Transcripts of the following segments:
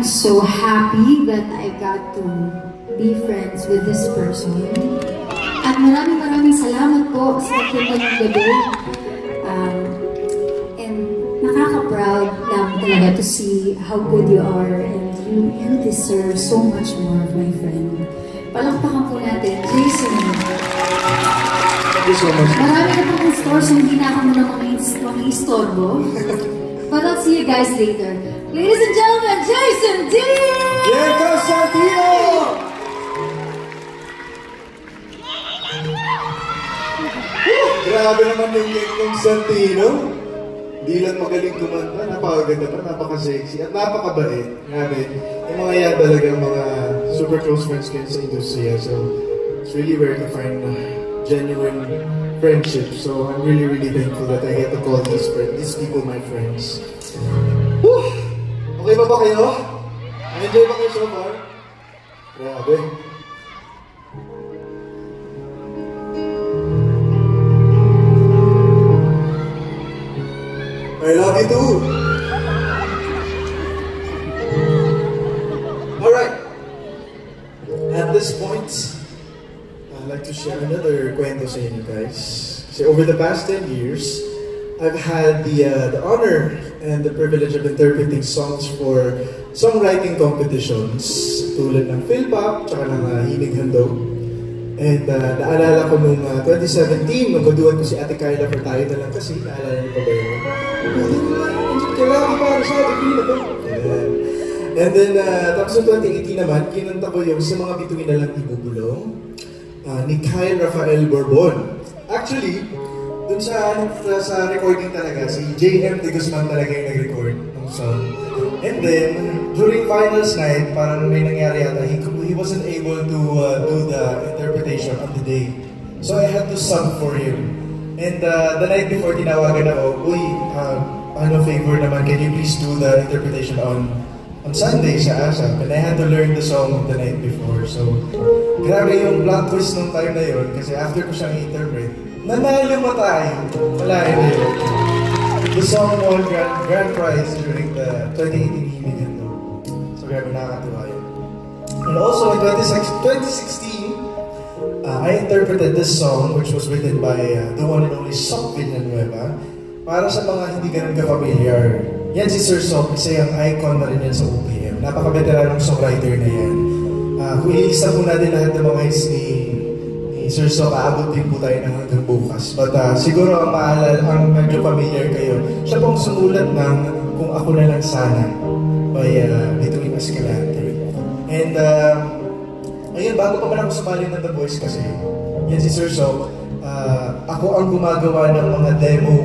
So happy that I got to be friends with this person. At maraming salamat po sa pagpunta ng gabi. And nakaka-proud lang talaga to see how good you are, and you deserve so much more of my friend. Palakpakan po natin, Jason. Thank you so much. Marami na pong stores, hindi na ako muna mga-istorbo. But I'll see you guys later. Ladies and gentlemen, Jason D! Diego Santino! Grabe naman yung Diego Santino. Hindi lang magaling kumanta, napakaganda pa, napaka-sexy, at napakabait. Grabe. Yung mga yan talaga, mga super close friends kayo sa industriya. So, it's really rare to find genuine friendship. So, I'm really thankful that I get to call these people my friends. Woo! Okay ba kayo? Enjoy ba kayo so far? Grabe. I love you too. Alright. At this point, I'd like to share another kwento sa inyo guys. So over the past 10 years, I've had the honor and the privilege of interpreting songs for songwriting competitions tulad ng Philpop tsaka ng Hinig Handog. And naalala ko nung 2017, nung baduan ko si Ate Kyla for Tayo Na Lang Kasi, naalala niyo pa ba yun? Kailangan para sa Ate na ba? And then, tapos noong 2018 naman, kinanta ko yung Sa Mga Bituin Na Lang Ibubulong ni Kyle Rafael Borbon. Actually, dun sa recording talaga, si JM De Guzman talaga yung nag-record ng song. And then, during finals night, parang may nangyari yata, he wasn't able to do the interpretation on the day. So I had to sub for him. And the night before, tinawagan ako, uy, ano favor naman, can you please do the interpretation on Sunday sa ASAP? And I had to learn the song the night before. So, grabe yung plot twist nung time na yun, kasi after ko siyang interpret, nanalo mo tayo. Wala na yun. The song won grand prize during the 2018 Himig. So, grabe nakakatuwa yun. And also in 2016, I interpreted this song, which was written by the one and only Soc Villanueva. Para sa mga hindi ganun ka-familiar, yan si Sir Soc, isa yung icon na rin yan sa OPM. Napaka-veteranong songwriter na yan. Kung ilista po natin lahat ng mga hits ni Sir Soc, aabot din po tayo ng hanggang bukas. But siguro ang maalala, ang medyo familiar kayo, siya pong sumulat ng Kung Ako Na Lang Sana by Between Escalante. And ayun, bago pa man ako sumali ng The Voice kasi, yan si Sir Soc, ako ang gumagawa ng mga demo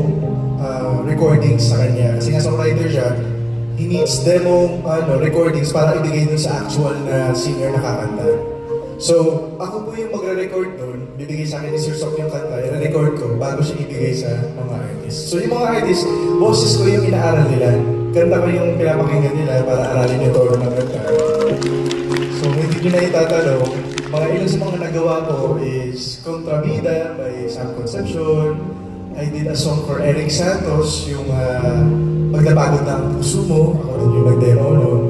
recordings sa kanya. Kasi nga songwriter siya, he needs demo recordings para ibigay dun sa actual na singer na kakanta. So, ako po yung magre-record dun, bibigay sa akin ni Sir Soc yung kanta, i-record ko bago siya ibigay sa mga artists. So, yung mga artists, boses ko yung inaaral nila. Kanta ko yung pinapakinggan nila para aralin yung tono ng kanta. So, hindi nyo na itatanong, mga ilan sa mga nagawa ko is Contrabida by Sam Concepcion. I did a song for Eric Santos, yung Pagdapagod ng Puso Mo. Ako din yung nag-demo noon.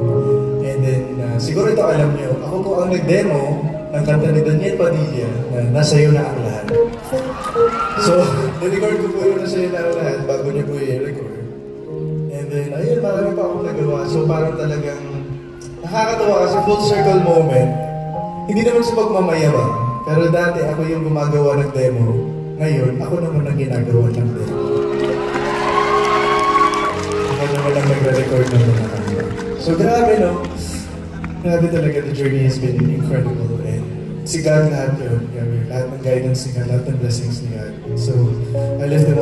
And then, siguro ito alam nyo, ako po ang nag-demo ng kanta ni Daniel Padilla na Nasa'yo Na Ang Lahat. So, na-record ko po yung Nasa'yo Na Ang Lahat bago niyo po i-record. And then, ayun, marami pa akong nagawa. So, parang talagang nakakatawa kasi full circle moment. Hindi naman sa pagmamayabang, pero dati ako yung gumagawa ng demo. Ngayon, ako naman ang ginagawa ng demo. Ako naman ang nagre-record ng mga kanta. So grabe, no? Grabe talaga, the journey has been incredible. And si God lahat yun. Grabe, lahat ng guidance ni God, lahat ng blessings ni God. So, I lift it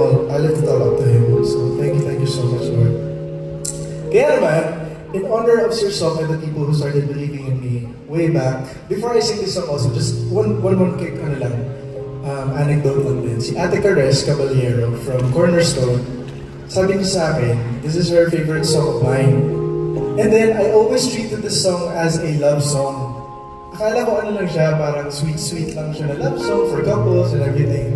all up to Him. So, thank you so much, Lord. Kaya naman, in honor of Sir Soc and the people who started believing in me way back, before I sing this song also, just one quick anecdote lang din. Si Ate Cares Caballero from Cornerstone, sabi niya sa akin, this is her favorite song of mine. And then, I always treated this song as a love song. Akala ko ano lang siya, parang sweet lang siya na love song for couples and everything.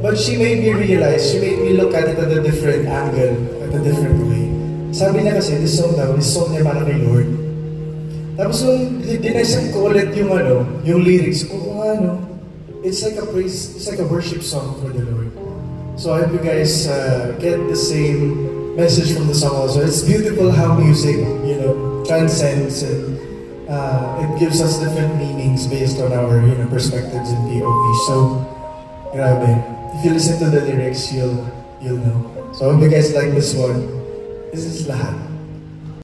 But she made me realize, she made me look at it at a different angle, at a different way. Sabi niya kasi, this song niya para kay Lord. Tapos nung dinesend ko ulit yung lyrics ko, it's like a praise, it's like a worship song for the Lord. So I hope you guys get the same message from the song also. It's beautiful how music, transcends and it gives us different meanings based on our, perspectives and POV. So, grabe. If you listen to the lyrics, you'll know. So I hope you guys like this one. This is lahat.